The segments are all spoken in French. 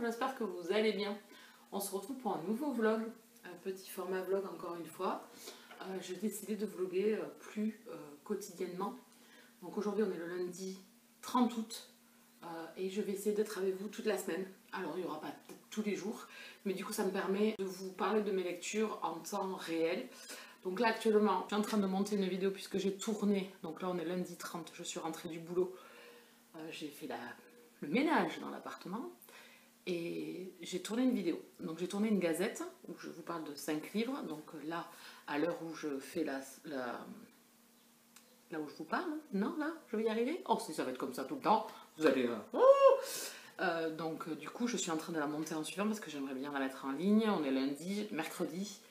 j'espère que vous allez bien. On se retrouve pour un nouveau vlog, un petit format vlog encore une fois. J'ai décidé de vlogger plus quotidiennement. Donc aujourd'hui on est le lundi 30 août et je vais essayer d'être avec vous toute la semaine. Alors il n'y aura pas tous les jours, mais du coup ça me permet de vous parler de mes lectures en temps réel. Donc là actuellement je suis en train de monter une vidéo puisque j'ai tourné, donc là on est lundi 30, je suis rentrée du boulot. J'ai fait le ménage dans l'appartement et j'ai tourné une vidéo. Donc j'ai tourné une gazette où je vous parle de 5 livres. Donc là, à l'heure où je fais là où je vous parle, non là, je vais y arriver. Oh si ça va être comme ça tout le temps, vous allez... donc du coup je suis en train de la monter en suivant parce que j'aimerais bien la mettre en ligne. On est lundi, mercredi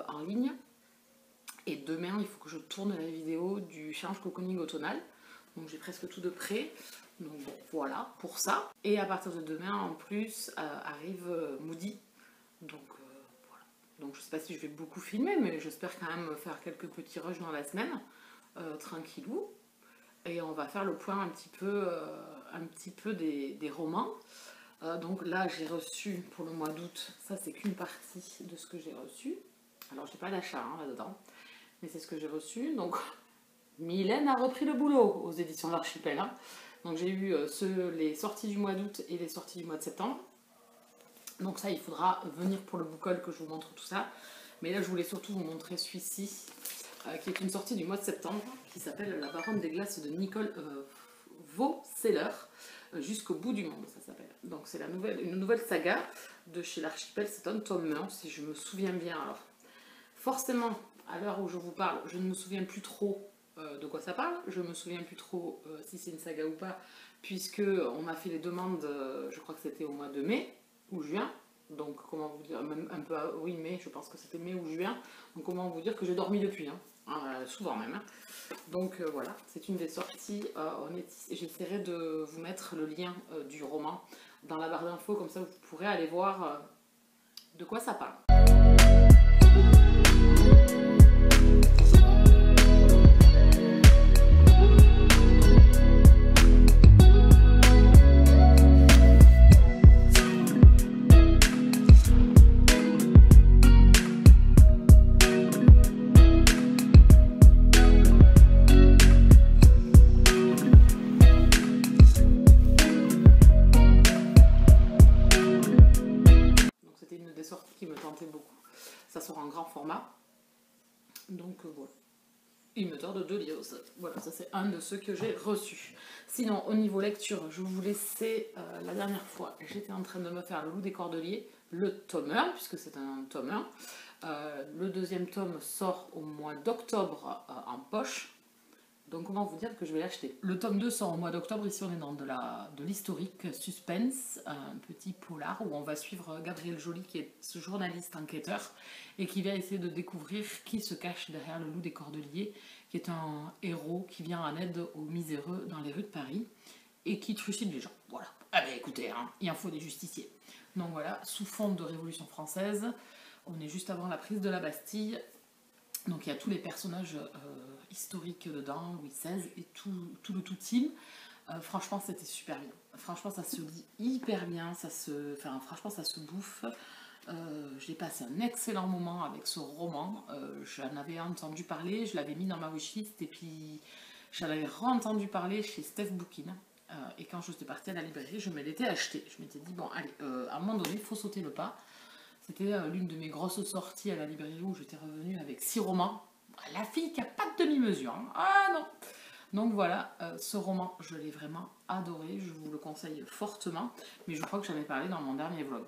en ligne. Et demain il faut que je tourne la vidéo du challenge cocooning automnal. Donc j'ai presque tout de prêt. Donc bon, voilà pour ça. Et à partir de demain en plus arrive Moody. Donc voilà. Donc je sais pas si je vais beaucoup filmer, mais j'espère quand même faire quelques petits rushs dans la semaine. Tranquillou. Et on va faire le point un petit peu des romans. Donc là j'ai reçu pour le mois d'août, ça c'est qu'une partie de ce que j'ai reçu. Alors j'ai pas d'achat là-dedans, mais c'est ce que j'ai reçu. Donc Mylène a repris le boulot aux éditions de l'Archipel. Donc j'ai eu les sorties du mois d'août et les sorties du mois de septembre. Donc ça, il faudra venir pour le book haul que je vous montre tout ça. Mais là, je voulais surtout vous montrer celui-ci, qui est une sortie du mois de septembre, qui s'appelle La Baronne des Glaces de Nicole Vauceller, Jusqu'au bout du monde, ça s'appelle. Donc c'est une nouvelle saga de chez l'Archipel. C'est un tome 1, si je me souviens bien. Alors forcément, à l'heure où je vous parle, je ne me souviens plus trop de quoi ça parle. Je me souviens plus trop si c'est une saga ou pas, puisque on m'a fait les demandes, je crois que c'était au mois de mai ou juin. Donc comment vous dire, même un peu, oui mai, je pense que c'était mai ou juin. Donc comment vous dire que j'ai dormi depuis, souvent même. Donc voilà, c'est une des sorties. J'essaierai de vous mettre le lien du roman dans la barre d'infos, comme ça vous pourrez aller voir de quoi ça parle. Qui me tentait beaucoup. Ça sort en grand format. Donc voilà. Il me tarde de lire. Voilà, ça c'est un de ceux que j'ai reçus. Sinon, au niveau lecture, je vous laissais la dernière fois, j'étais en train de me faire Le Loup des Cordeliers, le tome 1, puisque c'est un tome 1. Le deuxième tome sort au mois d'octobre en poche. Donc comment vous dire que je vais l'acheter. Le tome 2 sort au mois d'octobre, ici on est dans de l'historique suspense, un petit polar où on va suivre Gabriel Joly qui est ce journaliste enquêteur et qui va essayer de découvrir qui se cache derrière le Loup des Cordeliers, qui est un héros qui vient en aide aux miséreux dans les rues de Paris et qui trucide les gens. Voilà. Ah ben écoutez, il en faut des justiciers. Donc voilà, sous fond de Révolution française, on est juste avant la prise de la Bastille. Donc il y a tous les personnages historiques dedans, Louis XVI et tout le tout team. Franchement c'était super bien. Franchement ça se lit hyper bien, franchement ça se bouffe. J'ai passé un excellent moment avec ce roman. J'en avais entendu parler, je l'avais mis dans ma wishlist et puis j'en avais re-entendu parler chez Steph Bookin. Et quand je suis partie à la librairie, je me l'étais acheté. Je m'étais dit bon allez, à un moment donné il faut sauter le pas. C'était l'une de mes grosses sorties à la librairie où j'étais revenue avec 6 romans. La fille qui n'a pas de demi-mesure. Ah non. Donc voilà, ce roman, je l'ai vraiment adoré. Je vous le conseille fortement. Mais je crois que j'en ai parlé dans mon dernier vlog.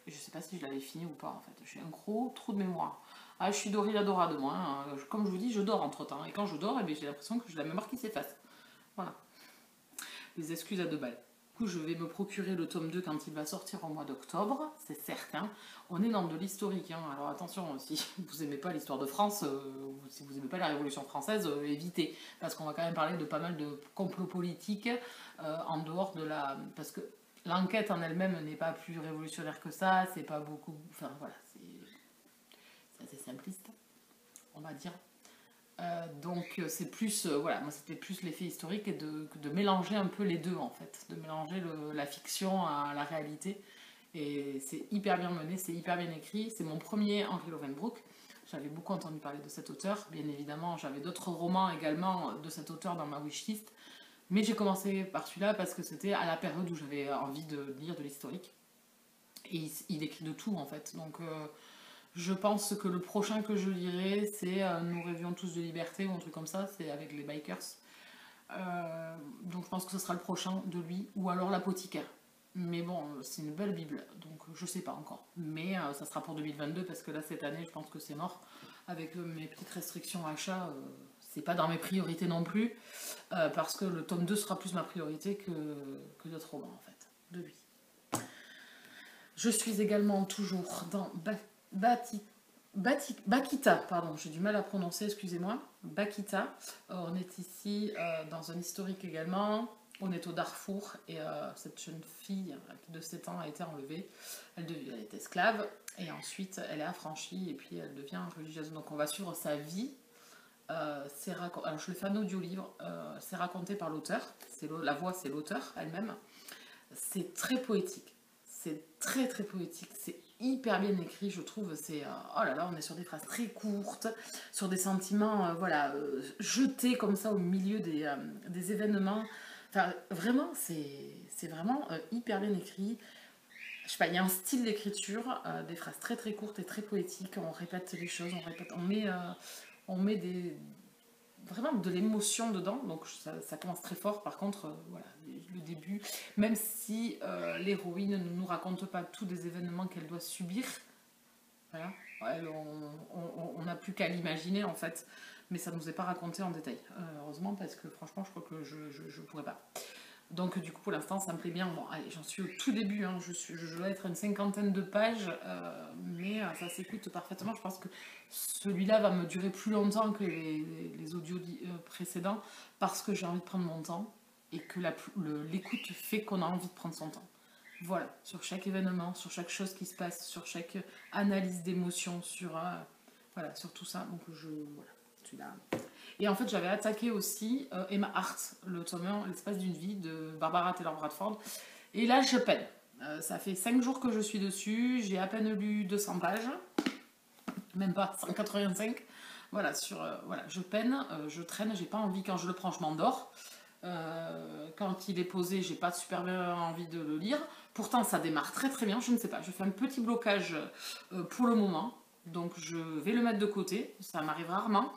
Je ne sais pas si je l'avais fini ou pas en fait. J'ai un gros trou de mémoire. Je suis Dorilla de moi. Comme je vous dis, je dors entre temps. Et quand je dors, j'ai l'impression que j'ai la mémoire qui s'efface. Voilà. Les excuses à 2 balles. Du coup, je vais me procurer le tome 2 quand il va sortir au mois d'octobre, c'est certain. On est dans de l'historique, alors attention, si vous n'aimez pas l'histoire de France, ou si vous n'aimez pas la Révolution française, évitez. Parce qu'on va quand même parler de pas mal de complots politiques en dehors de la... Parce que l'enquête en elle-même n'est pas plus révolutionnaire que ça, c'est pas beaucoup... Enfin voilà, c'est assez simpliste, on va dire. Donc c'est plus, voilà, moi c'était plus l'effet historique et de mélanger un peu les deux en fait, de mélanger la fiction à la réalité Et c'est hyper bien mené, c'est hyper bien écrit. C'est mon premier Henry Lovenbrook. J'avais beaucoup entendu parler de cet auteur. Bien évidemment, j'avais d'autres romans également de cet auteur dans ma wishlist. Mais j'ai commencé par celui-là parce que c'était à la période où j'avais envie de lire de l'historique. Et il écrit de tout en fait. Donc je pense que le prochain que je lirai, c'est Nous rêvions tous de liberté ou un truc comme ça. C'est avec les bikers. Donc je pense que ce sera le prochain de lui. Ou alors L'apothicaire. Mais bon, c'est une belle Bible, donc je sais pas encore. Mais ça sera pour 2022 parce que là, cette année, je pense que c'est mort. Avec mes petites restrictions achat, c'est pas dans mes priorités non plus. Parce que le tome 2 sera plus ma priorité que d'autres romans, en fait, de lui. Je suis également toujours dans Bakita, pardon, j'ai du mal à prononcer, excusez-moi. Bakita. On est ici dans un historique également. On est au Darfour et cette jeune fille de 7 ans a été enlevée. Elle est esclave et ensuite elle est affranchie et puis elle devient religieuse. Donc on va suivre sa vie. Alors je le fais en audio-livre. C'est raconté par l'auteur. La voix, c'est l'auteur elle-même. C'est très poétique. C'est très très poétique. C'est hyper bien écrit, je trouve. Oh là là, on est sur des phrases très courtes, sur des sentiments jetés comme ça au milieu des événements. Enfin, vraiment, c'est vraiment hyper bien écrit. Je sais pas, il y a un style d'écriture, des phrases très très courtes et très poétiques. On répète les choses, on met vraiment de l'émotion dedans. Donc ça commence très fort. Par contre, voilà, le début, même si l'héroïne ne nous raconte pas tous des événements qu'elle doit subir, voilà, on n'a plus qu'à l'imaginer en fait. Mais ça ne nous est pas raconté en détail, heureusement, parce que franchement, je crois que je ne pourrais pas. Donc du coup, pour l'instant, ça me plaît bien. Bon, allez, j'en suis au tout début, hein. Je dois être à une 50aine de pages, mais ça s'écoute parfaitement. Je pense que celui-là va me durer plus longtemps que les audios précédents, parce que j'ai envie de prendre mon temps, et que l'écoute fait qu'on a envie de prendre son temps. Voilà, sur chaque événement, sur chaque chose qui se passe, sur chaque analyse d'émotion, voilà, sur tout ça. Donc voilà. Celui-là. Et en fait, j'avais attaqué aussi Emma Hart, le tome 1, L'espace d'une vie de Barbara Taylor Bradford. Et là, je peine. Ça fait 5 jours que je suis dessus. J'ai à peine lu 200 pages. Même pas 185. Voilà, voilà, je peine, je traîne. J'ai pas envie, quand je le prends, je m'endors. Quand il est posé, j'ai pas super bien envie de le lire. Pourtant, ça démarre très très bien. Je ne sais pas. Je fais un petit blocage pour le moment. Donc je vais le mettre de côté, ça m'arrive rarement,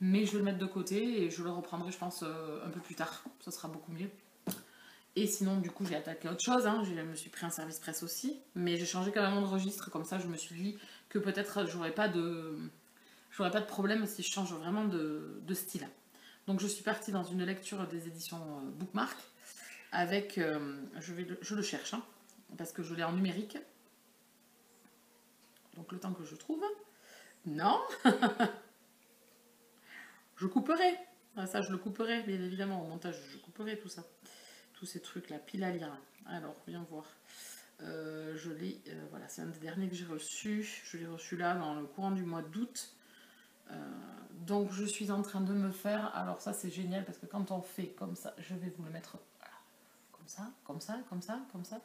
mais je vais le mettre de côté et je le reprendrai, je pense, un peu plus tard. Ça sera beaucoup mieux. Et sinon, du coup, j'ai attaqué autre chose, hein. Je me suis pris un service presse aussi, mais j'ai changé quand même de registre, comme ça je me suis dit que peut-être j'aurais pas de problème si je change vraiment de style. Donc je suis partie dans une lecture des éditions Bookmark avec, je le cherche, hein, parce que je l'ai en numérique. Donc le temps que je trouve. Non. Je couperai. Ah, ça, je le couperai, bien évidemment. Au montage, je couperai tout ça. Tous ces trucs-là, pile à lire. Alors, viens voir. Je l'ai... voilà, c'est un des derniers que j'ai reçu. Je l'ai reçu là, dans le courant du mois d'août. Donc, je suis en train de me faire... Alors, ça, c'est génial, parce que quand on fait comme ça, je vais vous le mettre... Voilà. Comme ça, comme ça, comme ça, comme ça.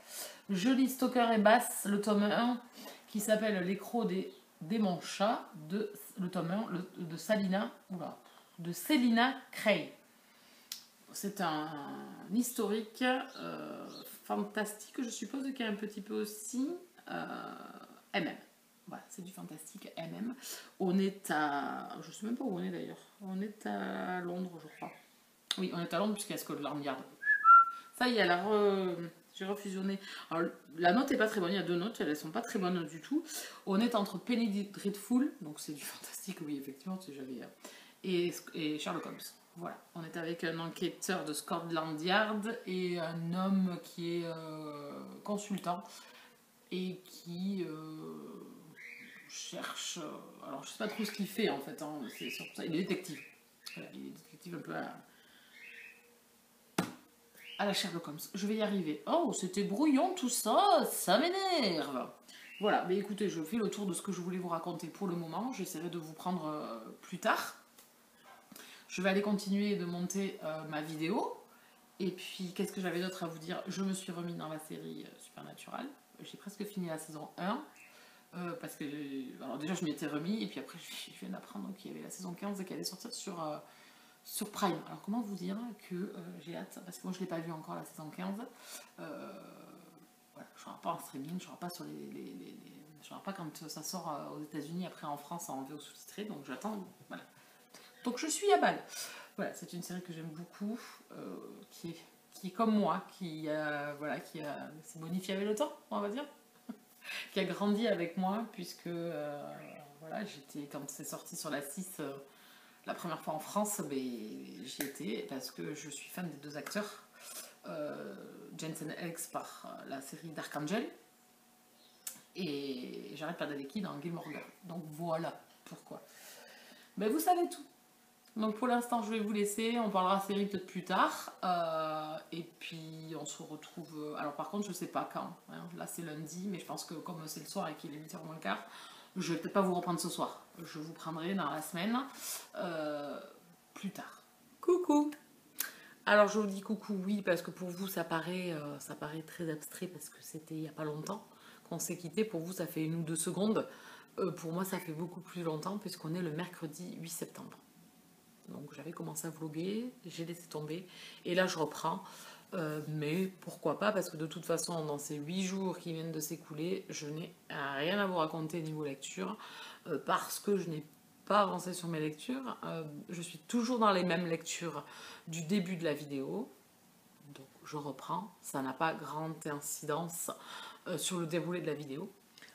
Je lis Stoker et Bass, le tome 1, qui s'appelle L'écrou des démons chats, le tome 1 de Célina Cray. C'est un historique fantastique, je suppose, qui est un petit peu aussi MM. Voilà, c'est du fantastique MM. On est à... Je ne sais même pas où on est d'ailleurs. On est à Londres, je crois. Oui, on est à Londres puisqu'il y a Scotland Yard. Ça y est, j'ai refusionné. Alors, la note est pas très bonne, il y a 2 notes, elles sont pas très bonnes du tout. On est entre Penny Dreadful, donc c'est du fantastique, oui, effectivement, et Sherlock Holmes. Voilà, on est avec un enquêteur de Scotland Yard et un homme qui est consultant et qui cherche... alors, je sais pas trop ce qu'il fait en fait, hein, c'est surtout ça. Il est détective. Voilà, il est détective un peu à la Sherlock Holmes. Je vais y arriver. Oh, c'était brouillon tout ça, ça m'énerve. Voilà, mais écoutez, je fais le tour de ce que je voulais vous raconter pour le moment. J'essaierai de vous prendre plus tard. Je vais aller continuer de monter ma vidéo. Et puis, qu'est-ce que j'avais d'autre à vous dire? Je me suis remis dans la série Supernatural. j'ai presque fini la saison 1. Parce que, alors déjà je m'y étais remis, et puis après je viens d'apprendre qu'il y avait la saison 15 qui allait sortir sur Prime. Alors comment vous dire que j'ai hâte, parce que moi je ne l'ai pas vu encore la saison 15. Voilà, je ne serai pas en streaming, je ne serai pas sur je ne serai pas quand ça sort aux États-Unis, après en France en VO sous-titré, donc j'attends. Voilà. Donc je suis à balle. Voilà, c'est une série que j'aime beaucoup, qui est comme moi, voilà, s'est bonifiée avec le temps, on va dire, qui a grandi avec moi, puisque voilà, quand c'est sorti sur la 6 la première fois en France, ben, j'y étais parce que je suis fan des 2 acteurs, Jensen Ackles par la série Dark Angel et Jared Padalecki dans Gilmore Girls. Donc voilà pourquoi. Ben, vous savez tout. Donc pour l'instant, je vais vous laisser. On parlera série peut-être plus tard. Et puis on se retrouve. Alors par contre, je sais pas quand. Hein. Là, c'est lundi, mais je pense que comme c'est le soir et qu'il est 8h moins le quart, je vais peut-être pas vous reprendre ce soir. Je vous prendrai dans la semaine plus tard. Coucou! Alors je vous dis coucou, oui, parce que pour vous, ça paraît très abstrait parce que c'était il y a pas longtemps qu'on s'est quitté. Pour vous, ça fait 1 ou 2 secondes. Pour moi, ça fait beaucoup plus longtemps puisqu'on est le mercredi 8 septembre. Donc j'avais commencé à vlogger, j'ai laissé tomber et là je reprends. Mais pourquoi pas, parce que de toute façon dans ces 8 jours qui viennent de s'écouler, je n'ai rien à vous raconter niveau lecture, parce que je n'ai pas avancé sur mes lectures. Je suis toujours dans les mêmes lectures du début de la vidéo. Donc je reprends, ça n'a pas grande incidence sur le déroulé de la vidéo.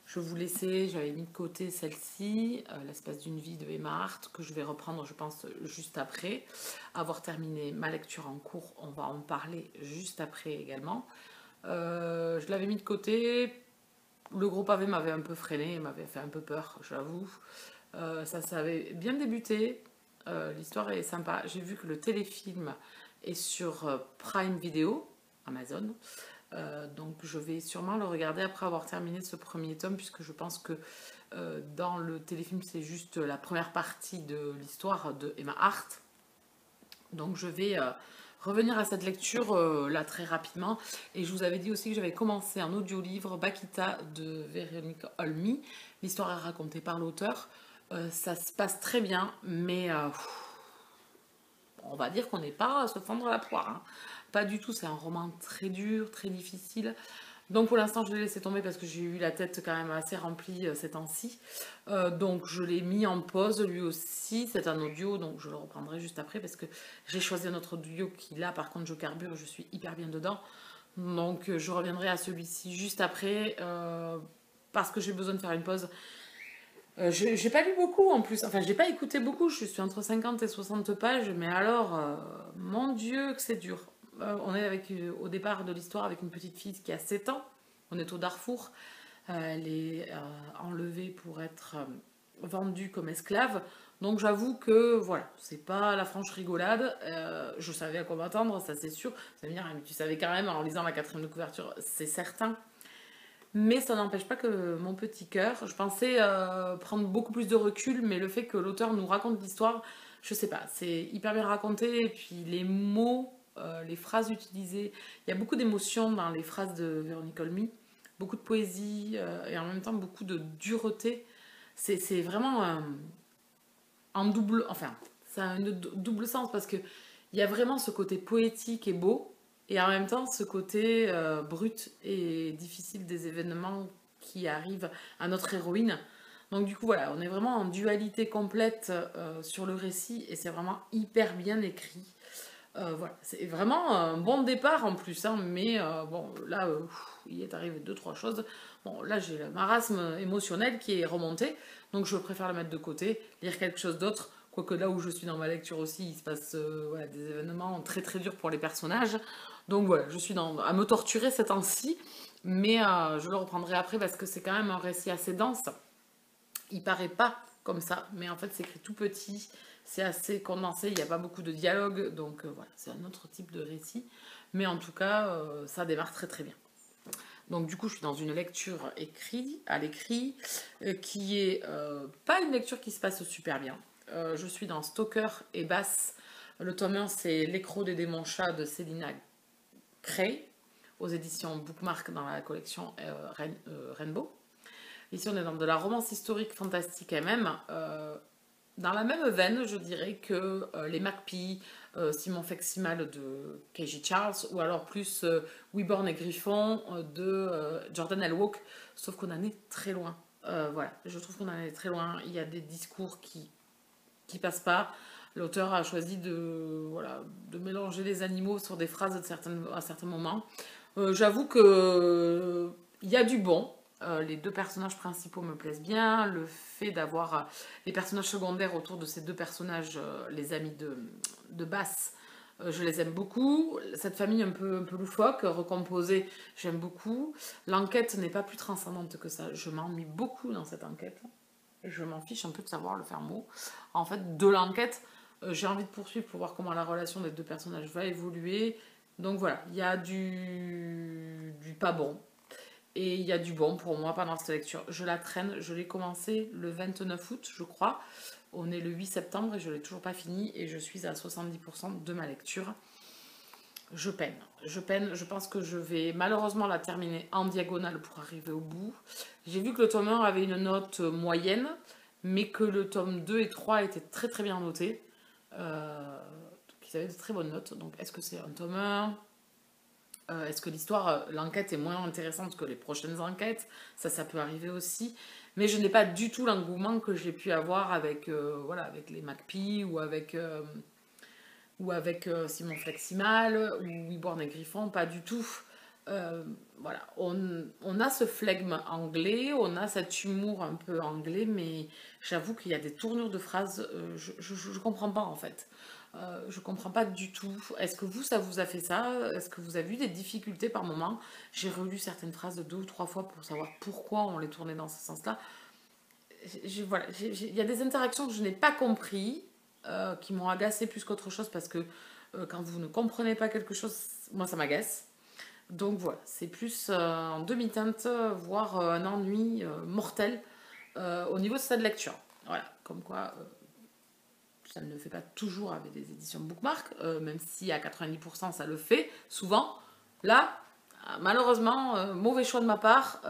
Je vous laissais, j'avais mis de côté celle-ci, L'espace d'une vie de Emma Hart, que je vais reprendre, je pense, juste après. Avoir terminé ma lecture en cours, on va en parler juste après également. Je l'avais mis de côté. Le gros pavé m'avait un peu freiné, m'avait fait un peu peur, j'avoue. Ça avait bien débuté. L'histoire est sympa. J'ai vu que le téléfilm est sur Prime Video, Amazon. Donc je vais sûrement le regarder après avoir terminé ce premier tome, puisque je pense que dans le téléfilm c'est juste la première partie de l'histoire de Emma Hart. Donc je vais revenir à cette lecture là très rapidement. Et je vous avais dit aussi que j'avais commencé un audio-livre, Bakita de Véronique Olmy. L'histoire est racontée par l'auteur. Ça se passe très bien, mais on va dire qu'on n'est pas à se fendre la poire. Hein. Pas du tout, c'est un roman très dur, très difficile. Donc pour l'instant, je l'ai laissé tomber parce que j'ai eu la tête quand même assez remplie ces temps-ci. Donc je l'ai mis en pause lui aussi. C'est un audio, donc je le reprendrai juste après parce que j'ai choisi un autre audio qui là, par contre, je carbure, je suis hyper bien dedans. Donc je reviendrai à celui-ci juste après parce que j'ai besoin de faire une pause. J'ai pas lu beaucoup en plus, enfin j'ai pas écouté beaucoup, je suis entre 50 et 60 pages, mais alors, mon Dieu que c'est dur. On est au départ de l'histoire avec une petite fille qui a 7 ans, on est au Darfour, elle est enlevée pour être vendue comme esclave, donc j'avoue que voilà, c'est pas la franche rigolade, je savais à quoi m'attendre, ça c'est sûr, ça veut dire, tu savais quand même en lisant la 4e de couverture, c'est certain. Mais ça n'empêche pas que mon petit cœur, je pensais prendre beaucoup plus de recul, mais le fait que l'auteur nous raconte l'histoire, je sais pas, c'est hyper bien raconté, et puis les mots, les phrases utilisées, il y a beaucoup d'émotions dans les phrases de Véronique Olmy, beaucoup de poésie, et en même temps beaucoup de dureté. C'est vraiment en double, enfin, ça a un double sens, parce que il y a vraiment ce côté poétique et beau, et en même temps, ce côté brut et difficile des événements qui arrivent à notre héroïne. Donc du coup, voilà, on est vraiment en dualité complète sur le récit et c'est vraiment hyper bien écrit. Voilà, c'est vraiment un bon départ en plus, hein, mais bon, là, il est arrivé 2-3 choses. Bon, là, j'ai le marasme émotionnel qui est remonté, donc je préfère le mettre de côté, lire quelque chose d'autre. Quoique là où je suis dans ma lecture aussi, il se passe voilà, des événements très très durs pour les personnages. Donc voilà, je suis à me torturer ces temps-ci, mais je le reprendrai après parce que c'est quand même un récit assez dense. Il paraît pas comme ça, mais en fait c'est écrit tout petit, c'est assez condensé, il n'y a pas beaucoup de dialogue, donc voilà, c'est un autre type de récit. Mais en tout cas, ça démarre très très bien. Donc du coup, je suis dans une lecture à l'écrit, qui est pas une lecture qui se passe super bien. Je suis dans Stalker et Bass. Le tome 1, c'est L'écrou des démons chats de Célina Cray, aux éditions Bookmark dans la collection Rainbow. Ici, on est dans de la romance historique fantastique MM. Dans la même veine, je dirais que les MacPie, Simon Feximal de Keiji Charles, ou alors plus Wyborn et Griffon de Jordan L. Walk, sauf qu'on en est très loin. Voilà, je trouve qu'on en est très loin. Il y a des discours qui passent pas. L'auteur a choisi de mélanger les animaux sur des phrases à certains moments. J'avoue que il y a du bon. Les deux personnages principaux me plaisent bien. Le fait d'avoir les personnages secondaires autour de ces deux personnages, les amis de Bass, je les aime beaucoup. Cette famille un peu loufoque, recomposée, j'aime beaucoup. L'enquête n'est pas plus transcendante que ça. Je m'ennuie beaucoup dans cette enquête. Je m'en fiche un peu de savoir le faire mot. En fait, de l'enquête, j'ai envie de poursuivre pour voir comment la relation des deux personnages va évoluer. Donc voilà, il y a du pas bon. Et il y a du bon pour moi pendant cette lecture. Je la traîne, je l'ai commencé le 29 août, je crois. On est le 8 septembre et je ne l'ai toujours pas fini. Et je suis à 70% de ma lecture. Je peine, je pense que je vais malheureusement la terminer en diagonale pour arriver au bout. J'ai vu que le tome 1 avait une note moyenne, mais que le tome 2 et 3 étaient très très bien notés. Qu'ils avaient de très bonnes notes. Donc est-ce que c'est un tome 1 ? Est-ce que l'histoire, l'enquête est moins intéressante que les prochaines enquêtes? Ça peut arriver aussi. Mais je n'ai pas du tout l'engouement que j'ai pu avoir avec, avec les MacPie ou avec Simon Fleximal ou Wyborn et Griffon, pas du tout. On a ce flegme anglais, on a cet humour un peu anglais, mais j'avoue qu'il y a des tournures de phrases, je comprends pas en fait. Je comprends pas du tout. Est-ce que ça vous a fait ça? Est-ce que vous avez eu des difficultés par moment? J'ai relu certaines phrases 2 ou 3 fois pour savoir pourquoi on les tournait dans ce sens-là. Il y a des interactions que je n'ai pas compris, qui m'ont agacé plus qu'autre chose parce que quand vous ne comprenez pas quelque chose, moi ça m'agace. Donc voilà, c'est plus en demi-teinte, voire un ennui mortel au niveau de cette lecture. Voilà, comme quoi ça ne le fait pas toujours avec des éditions Bookmark, même si à 90% ça le fait, souvent. Là, malheureusement, mauvais choix de ma part,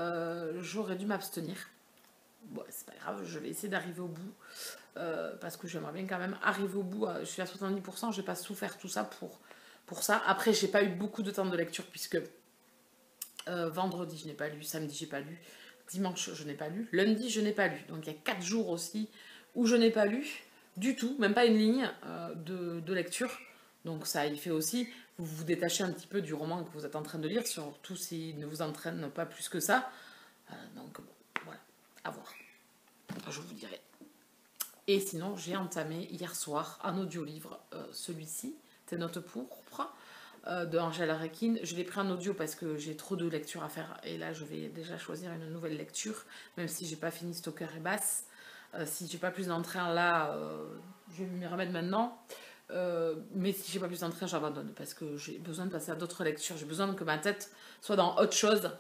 j'aurais dû m'abstenir. Bon, c'est pas grave, je vais essayer d'arriver au bout. Parce que j'aimerais bien quand même arriver au bout. Je suis à 70%, j'ai pas souffert tout ça pour ça. Après, j'ai pas eu beaucoup de temps de lecture puisque vendredi je n'ai pas lu, samedi j'ai pas lu, dimanche je n'ai pas lu, lundi je n'ai pas lu. Donc il y a 4 jours aussi où je n'ai pas lu du tout, même pas une ligne de lecture. Donc ça il fait aussi, vous vous détachez un petit peu du roman que vous êtes en train de lire, surtout s'il ne vous entraîne pas plus que ça. Donc bon, voilà, à voir. Je vous dirai. Et sinon, j'ai entamé hier soir un audiolivre, celui-ci, Tes notes pourpres, de Angela Rekin. Je l'ai pris en audio parce que j'ai trop de lectures à faire. Et là, je vais déjà choisir une nouvelle lecture, même si j'ai pas fini Stoker et Bass. Si j'ai pas plus d'entrain là, je vais m'y remettre maintenant. Mais si j'ai pas plus d'entrain, j'abandonne parce que j'ai besoin de passer à d'autres lectures. J'ai besoin que ma tête soit dans autre chose.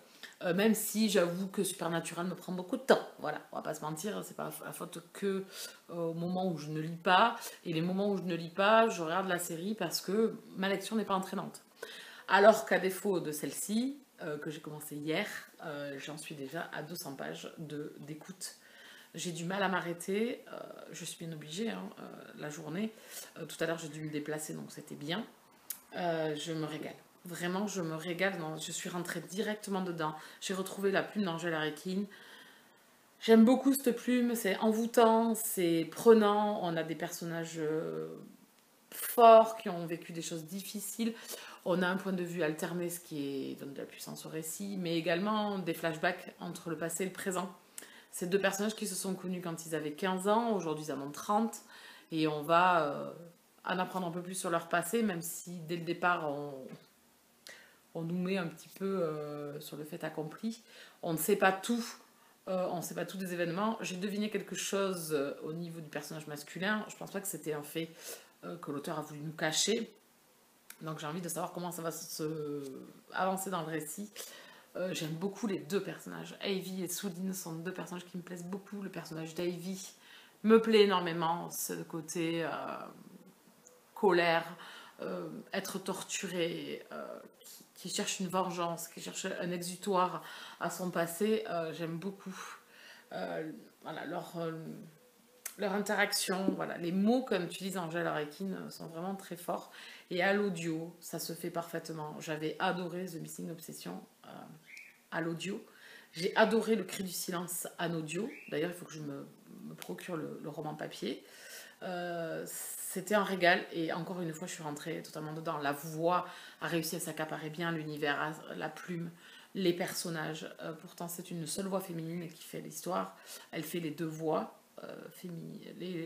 Même si j'avoue que Supernatural me prend beaucoup de temps. Voilà, on va pas se mentir, c'est pas la faute que au moment où je ne lis pas. Et les moments où je ne lis pas, je regarde la série parce que ma lecture n'est pas entraînante. Alors qu'à défaut de celle-ci, que j'ai commencé hier, j'en suis déjà à 200 pages d'écoute. J'ai du mal à m'arrêter, je suis bien obligée, hein, la journée. Tout à l'heure, j'ai dû me déplacer, donc c'était bien. Je me régale. Vraiment, je me régale. Je suis rentrée directement dedans. J'ai retrouvé la plume d'Angela Rekin. J'aime beaucoup cette plume. C'est envoûtant, c'est prenant. On a des personnages forts qui ont vécu des choses difficiles. On a un point de vue alterné, ce qui donne de la puissance au récit, mais également des flashbacks entre le passé et le présent. Ces deux personnages qui se sont connus quand ils avaient 15 ans, aujourd'hui ils en ont 30, et on va en apprendre un peu plus sur leur passé, même si dès le départ on nous met un petit peu sur le fait accompli. On ne sait pas tout, on ne sait pas tout des événements. J'ai deviné quelque chose au niveau du personnage masculin. Je pense pas que c'était un fait que l'auteur a voulu nous cacher. Donc j'ai envie de savoir comment ça va se avancer dans le récit. J'aime beaucoup les deux personnages. Ivy et Soudine sont deux personnages qui me plaisent beaucoup. Le personnage d'Ivy me plaît énormément. Ce côté colère, être torturé, qui cherche une vengeance, qui cherche un exutoire à son passé, j'aime beaucoup. Voilà, leur interaction, voilà. Les mots, comme tu dis, Angèle Arekin, sont vraiment très forts. Et à l'audio, ça se fait parfaitement. J'avais adoré The Missing Obsession à l'audio. J'ai adoré Le Cri du silence en audio. D'ailleurs, il faut que je me procure le roman papier. C'était un régal et encore une fois, je suis rentrée totalement dedans. La voix a réussi à s'accaparer bien l'univers, la plume, les personnages. Pourtant, c'est une seule voix féminine qui fait l'histoire. Elle fait les deux voix.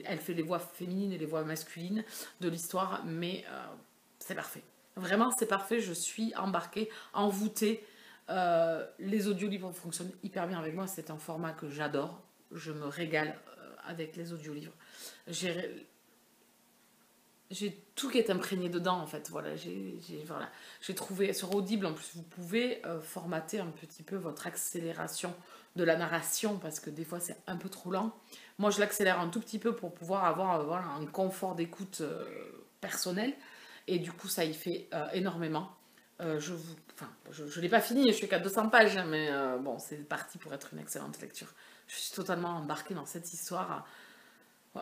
Elle fait les voix féminines et les voix masculines de l'histoire, mais c'est parfait. Vraiment, c'est parfait. Je suis embarquée, envoûtée. Les audiolivres fonctionnent hyper bien avec moi. C'est un format que j'adore. Je me régale avec les audiolivres. J'ai tout qui est imprégné dedans, en fait. Voilà, j'ai trouvé sur Audible, en plus, vous pouvez formater un petit peu votre accélération de la narration, parce que des fois, c'est un peu trop lent. Moi, je l'accélère un tout petit peu pour pouvoir avoir voilà, un confort d'écoute personnel. Et du coup, ça y fait énormément. Je ne l'ai pas fini, je suis qu'à 200 pages, mais bon, c'est parti pour être une excellente lecture. Je suis totalement embarquée dans cette histoire.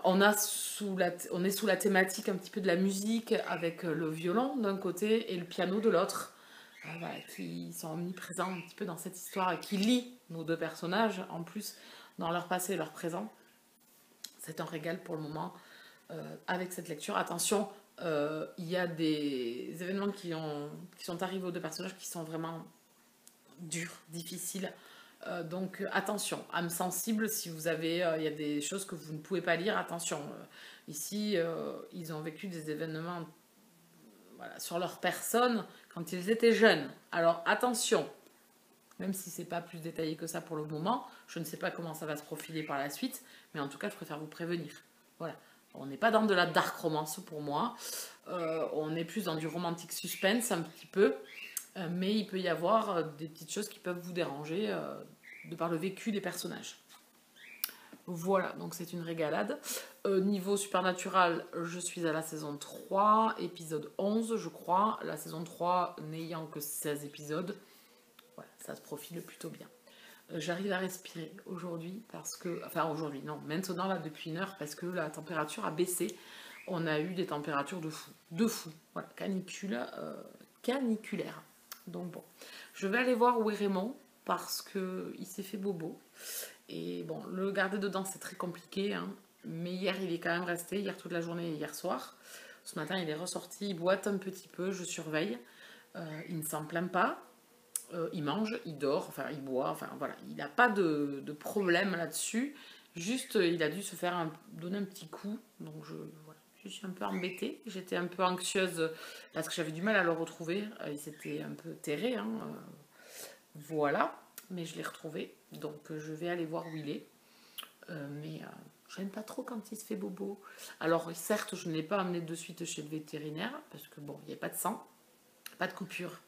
On est sous la thématique un petit peu de la musique, avec le violon d'un côté et le piano de l'autre, voilà, qui sont omniprésents un petit peu dans cette histoire et qui lient nos deux personnages, en plus, dans leur passé et leur présent. C'est un régal pour le moment avec cette lecture. Attention, il y a des événements qui sont arrivés aux deux personnages qui sont vraiment durs, difficiles. Donc attention, âme sensible, si vous avez, il y a des choses que vous ne pouvez pas lire, attention. Ici, ils ont vécu des événements voilà, sur leur personne quand ils étaient jeunes. Alors attention, même si c'est pas plus détaillé que ça pour le moment, je ne sais pas comment ça va se profiler par la suite, mais en tout cas, je préfère vous prévenir. Voilà. On n'est pas dans de la dark romance pour moi, on est plus dans du romantique suspense un petit peu, mais il peut y avoir des petites choses qui peuvent vous déranger de par le vécu des personnages. Voilà, donc c'est une régalade. Niveau supernatural, je suis à la saison 3, épisode 11 je crois, la saison 3 n'ayant que 16 épisodes. Voilà, ça se profile plutôt bien. J'arrive à respirer aujourd'hui parce que... Enfin aujourd'hui, non, maintenant là depuis une heure parce que la température a baissé. On a eu des températures de fou. De fou. Voilà, caniculaire. Donc bon, je vais aller voir où est Raymond parce qu'il s'est fait bobo. Et bon, le garder dedans c'est très compliqué. Hein. Mais hier il est quand même resté, hier toute la journée et hier soir. Ce matin il est ressorti, il boite un petit peu, je surveille. Il ne s'en plaint pas. Il mange, il dort, enfin il boit, enfin voilà, il n'a pas de problème là-dessus, juste il a dû se faire donner un petit coup, donc voilà, je suis un peu embêtée, j'étais un peu anxieuse parce que j'avais du mal à le retrouver, il s'était un peu terré, hein, voilà, mais je l'ai retrouvé, donc je vais aller voir où il est, mais j'aime pas trop quand il se fait bobo. Alors certes, je ne l'ai pas amené de suite chez le vétérinaire, parce que bon, il n'y a pas de sang, pas de coupure.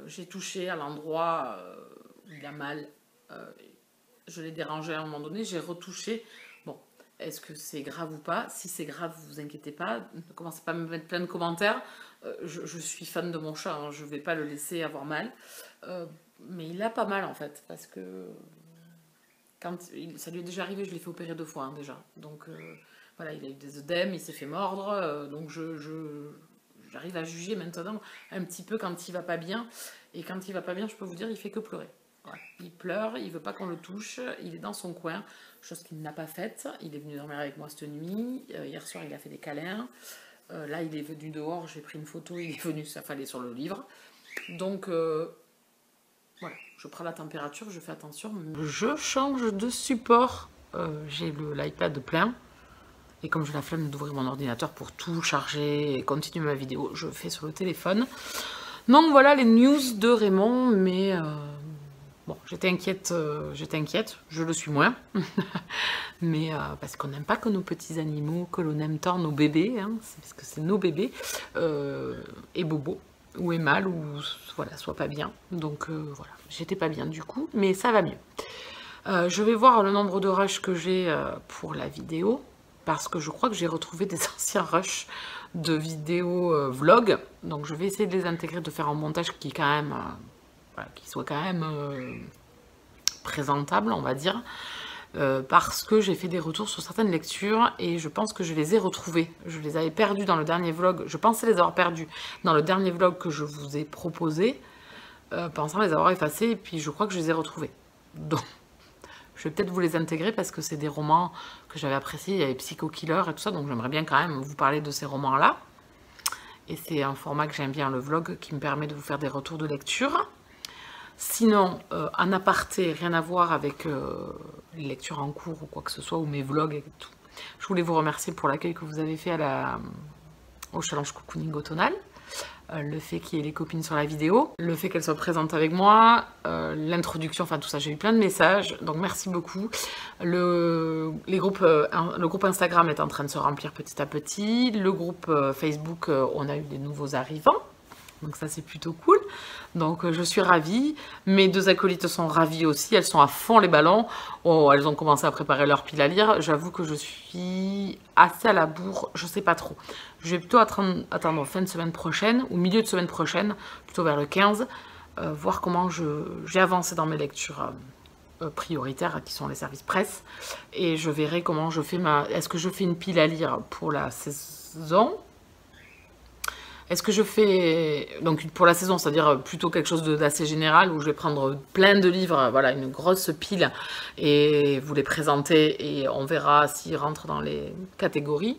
J'ai touché à l'endroit où il a mal, je l'ai dérangé à un moment donné, j'ai retouché. Bon, est-ce que c'est grave ou pas? Si c'est grave, vous inquiétez pas, ne commencez pas à me mettre plein de commentaires. Je suis fan de mon chat, hein, je vais pas le laisser avoir mal, mais il a pas mal en fait, parce que quand ça lui est déjà arrivé, je l'ai fait opérer 2 fois hein, déjà, donc voilà, il a eu des œdèmes, il s'est fait mordre, donc j'arrive à juger maintenant un petit peu quand il va pas bien. Et quand il va pas bien, je peux vous dire, il fait que pleurer. Voilà. Il pleure, il veut pas qu'on le touche, il est dans son coin, chose qu'il n'a pas faite. Il est venu dormir avec moi cette nuit. Hier soir, il a fait des câlins. Là, il est venu dehors, j'ai pris une photo, il est venu s'affaler sur le livre. Donc, voilà, je prends la température, je fais attention. Je change de support. J'ai l'iPad plein. Et comme j'ai la flemme d'ouvrir mon ordinateur pour tout charger et continuer ma vidéo, je fais sur le téléphone. Donc voilà les news de Raymond, mais bon, j'étais inquiète, je le suis moins. Mais parce qu'on n'aime pas que nos petits animaux, que l'on aime tant nos bébés, hein, parce que c'est nos bébés, et bobo, ou est mal, ou voilà, soit pas bien. Donc voilà, j'étais pas bien du coup, mais ça va mieux. Je vais voir le nombre de rushs que j'ai pour la vidéo. Parce que je crois que j'ai retrouvé des anciens rushs de vidéos vlog. Donc je vais essayer de les intégrer, de faire un montage qui est quand même, voilà, qui soit quand même présentable, on va dire. Parce que j'ai fait des retours sur certaines lectures et je pense que je les ai retrouvées. Je les avais perdues dans le dernier vlog, je pensais les avoir perdues dans le dernier vlog que je vous ai proposé, pensant les avoir effacées, et puis je crois que je les ai retrouvées. Donc, je vais peut-être vous les intégrer parce que c'est des romans que j'avais appréciés, il y avait Psycho Killer et tout ça, donc j'aimerais bien quand même vous parler de ces romans-là. Et c'est un format que j'aime bien, le vlog, qui me permet de vous faire des retours de lecture. Sinon, en aparté, rien à voir avec les lectures en cours ou quoi que ce soit, ou mes vlogs et tout. Je voulais vous remercier pour l'accueil que vous avez fait au challenge cocooning automnal. Le fait qu'il y ait les copines sur la vidéo, le fait qu'elles soient présentes avec moi, l'introduction, enfin tout ça, j'ai eu plein de messages, donc merci beaucoup. Le groupe Instagram est en train de se remplir petit à petit. Le groupe Facebook, on a eu des nouveaux arrivants. Donc ça c'est plutôt cool, donc je suis ravie, mes deux acolytes sont ravies aussi, elles sont à fond les ballons, oh, elles ont commencé à préparer leur pile à lire, j'avoue que je suis assez à la bourre, je sais pas trop, je vais plutôt attendre fin de semaine prochaine, ou milieu de semaine prochaine, plutôt vers le 15, voir comment j'ai avancé dans mes lectures prioritaires qui sont les services presse, et je verrai comment je fais est-ce que je fais une pile à lire pour la saison? Est-ce que je fais, donc pour la saison, c'est-à-dire plutôt quelque chose d'assez général, où je vais prendre plein de livres, voilà, une grosse pile, et vous les présenter, et on verra s'ils rentrent dans les catégories.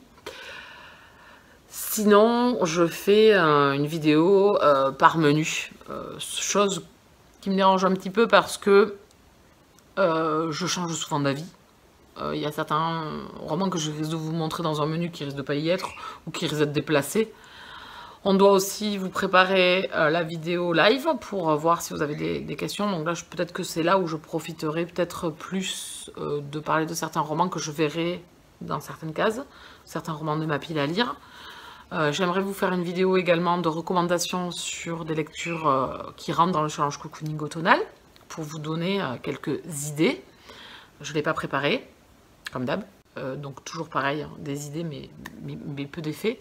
Sinon, je fais une vidéo par menu, chose qui me dérange un petit peu parce que je change souvent d'avis. Il y a certains romans que je risque de vous montrer dans un menu qui risque de ne pas y être, ou qui risque d'être déplacé. On doit aussi vous préparer la vidéo live pour voir si vous avez des questions. Donc là, peut-être que c'est là où je profiterai peut-être plus de parler de certains romans que je verrai dans certaines cases, certains romans de ma pile à lire. J'aimerais vous faire une vidéo également de recommandations sur des lectures qui rentrent dans le challenge cocooning automnal, pour vous donner quelques idées. Je ne l'ai pas préparé, comme d'hab. Donc toujours pareil, hein, des idées mais peu d'effets.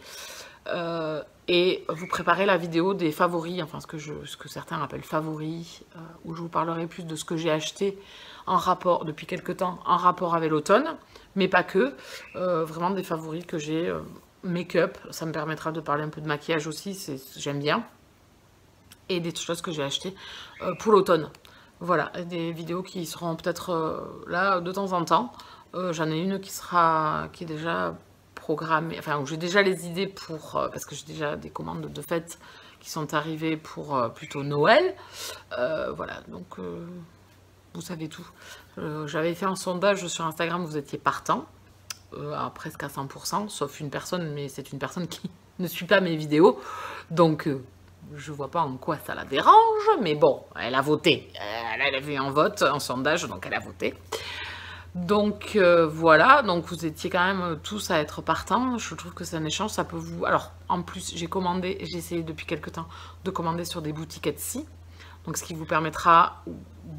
Et vous préparez la vidéo des favoris, enfin ce que certains appellent favoris, où je vous parlerai plus de ce que j'ai acheté en rapport, depuis quelques temps, en rapport avec l'automne, mais pas que, vraiment des favoris que j'ai, make-up, ça me permettra de parler un peu de maquillage aussi, j'aime bien, et des choses que j'ai achetées pour l'automne. Voilà, des vidéos qui seront peut-être là de temps en temps. J'en ai une qui est déjà programmée, enfin où j'ai déjà les idées pour, parce que j'ai déjà des commandes de fête qui sont arrivées pour plutôt Noël. Voilà, donc vous savez tout. J'avais fait un sondage sur Instagram, vous étiez partant, presque à 100%, sauf une personne, mais c'est une personne qui ne suit pas mes vidéos, donc je vois pas en quoi ça la dérange, mais bon, elle a voté. Elle a fait un vote, un sondage, donc elle a voté. Donc voilà, donc vous étiez quand même tous à être partants. Je trouve que c'est un échange, ça peut vous... Alors, en plus, j'ai essayé depuis quelques temps de commander sur des boutiques Etsy. Donc ce qui vous permettra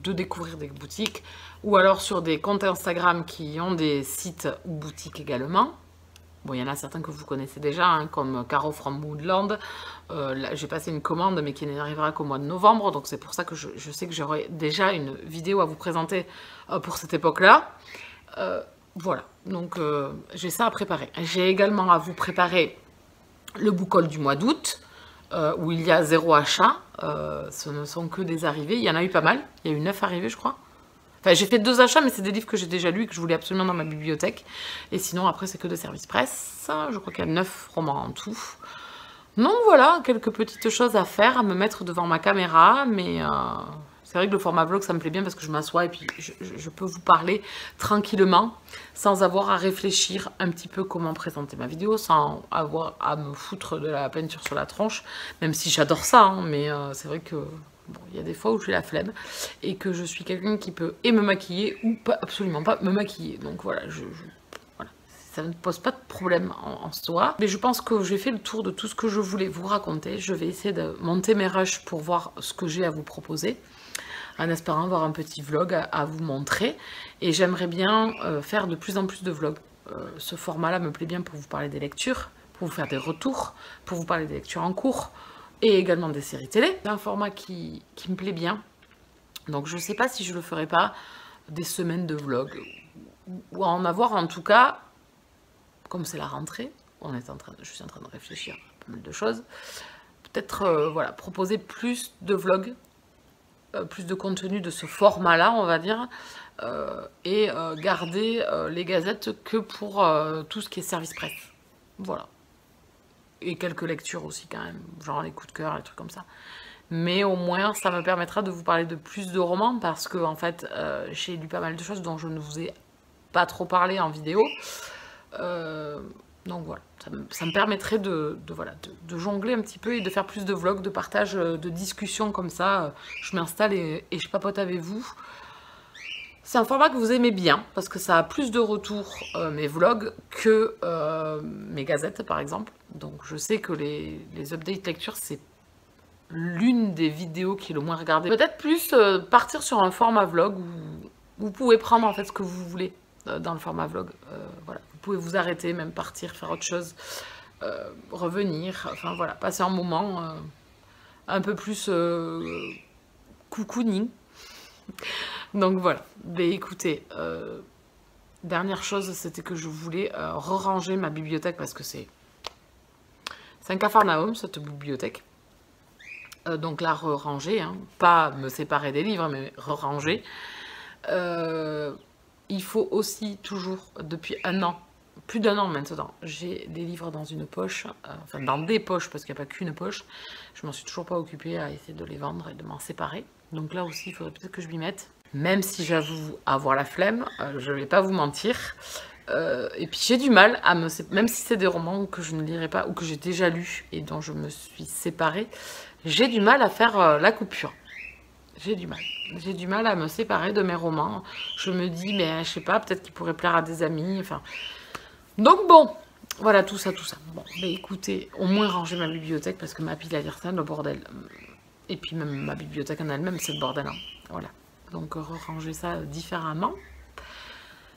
de découvrir des boutiques, ou alors sur des comptes Instagram qui ont des sites ou boutiques également. Bon, il y en a certains que vous connaissez déjà, hein, comme Caro from Woodland. J'ai passé une commande, mais qui n'arrivera qu'au mois de novembre. Donc c'est pour ça que je sais que j'aurai déjà une vidéo à vous présenter pour cette époque-là. Voilà, donc j'ai ça à préparer. J'ai également à vous préparer le book haul du mois d'août, où il y a 0 achat. Ce ne sont que des arrivées. Il y en a eu pas mal. Il y a eu 9 arrivées, je crois. Enfin, j'ai fait 2 achats, mais c'est des livres que j'ai déjà lus et que je voulais absolument dans ma bibliothèque. Et sinon, après, c'est que de service presse. Je crois qu'il y a 9 romans en tout. Donc voilà, quelques petites choses à faire, à me mettre devant ma caméra. Mais c'est vrai que le format vlog, ça me plaît bien parce que je m'assois et puis je peux vous parler tranquillement, sans avoir à réfléchir un petit peu comment présenter ma vidéo, sans avoir à me foutre de la peinture sur la tronche. Même si j'adore ça, hein, mais c'est vrai que... Bon, il y a des fois où j'ai la flemme et que je suis quelqu'un qui peut et me maquiller ou pas, absolument pas me maquiller. Donc voilà, voilà. Ça ne pose pas de problème en soi. Mais je pense que j'ai fait le tour de tout ce que je voulais vous raconter. Je vais essayer de monter mes rushs pour voir ce que j'ai à vous proposer, en espérant avoir un petit vlog à vous montrer. Et j'aimerais bien faire de plus en plus de vlogs. Ce format-là me plaît bien pour vous parler des lectures, pour vous faire des retours, pour vous parler des lectures en cours et également des séries télé. C'est un format qui me plaît bien. Donc je ne sais pas si je le ferai pas des semaines de vlog ou en avoir en tout cas, comme c'est la rentrée, je suis en train de réfléchir à pas mal de choses. Peut-être voilà, proposer plus de vlogs, plus de contenu de ce format-là, on va dire, et garder les gazettes que pour tout ce qui est service presse. Voilà. Et quelques lectures aussi quand même, genre les coups de cœur, les trucs comme ça. Mais au moins, ça me permettra de vous parler de plus de romans, parce que en fait, j'ai lu pas mal de choses dont je ne vous ai pas trop parlé en vidéo. Donc voilà, ça me permettrait de jongler un petit peu et de faire plus de vlogs, de partage, de discussions comme ça. Je m'installe et je papote avec vous. C'est un format que vous aimez bien, parce que ça a plus de retours, mes vlogs, que mes gazettes, par exemple. Donc je sais que les updates lecture, c'est l'une des vidéos qui est le moins regardée. Peut-être plus partir sur un format vlog où vous pouvez prendre en fait ce que vous voulez dans le format vlog. Voilà. Vous pouvez vous arrêter, même partir, faire autre chose, revenir, enfin voilà, passer un moment un peu plus cocooning. Donc voilà, mais écoutez, dernière chose, c'était que je voulais re-ranger ma bibliothèque, parce que c'est un capharnaüm, cette bibliothèque. Donc la re-ranger, hein, pas me séparer des livres, mais re-ranger. Il faut aussi toujours, depuis un an, plus d'un an maintenant, j'ai des livres dans une poche, enfin dans des poches, parce qu'il n'y a pas qu'une poche. Je m'en suis toujours pas occupée à essayer de les vendre et de m'en séparer. Donc là aussi, il faudrait peut-être que je m'y mette. Même si j'avoue avoir la flemme, je ne vais pas vous mentir. Et puis j'ai du mal à me séparer, même si c'est des romans que je ne lirai pas ou que j'ai déjà lus et dont je me suis séparée, j'ai du mal à faire la coupure. J'ai du mal. J'ai du mal à me séparer de mes romans. Je me dis, mais je sais pas, peut-être qu'ils pourraient plaire à des amis. Enfin, donc bon, voilà, tout ça, tout ça. Bon, mais écoutez, au moins ranger ma bibliothèque, parce que ma pile à lire, c'est le bordel. Et puis même ma bibliothèque en elle-même, c'est le bordel. Hein. Voilà. Donc ranger ça différemment.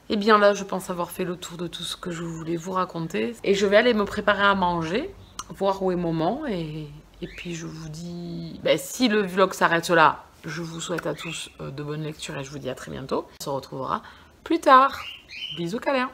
Et bien là, je pense avoir fait le tour de tout ce que je voulais vous raconter. Et je vais aller me préparer à manger, voir où est maman. Et puis je vous dis, ben, si le vlog s'arrête là, je vous souhaite à tous de bonnes lectures et je vous dis à très bientôt. On se retrouvera plus tard. Bisous câlins.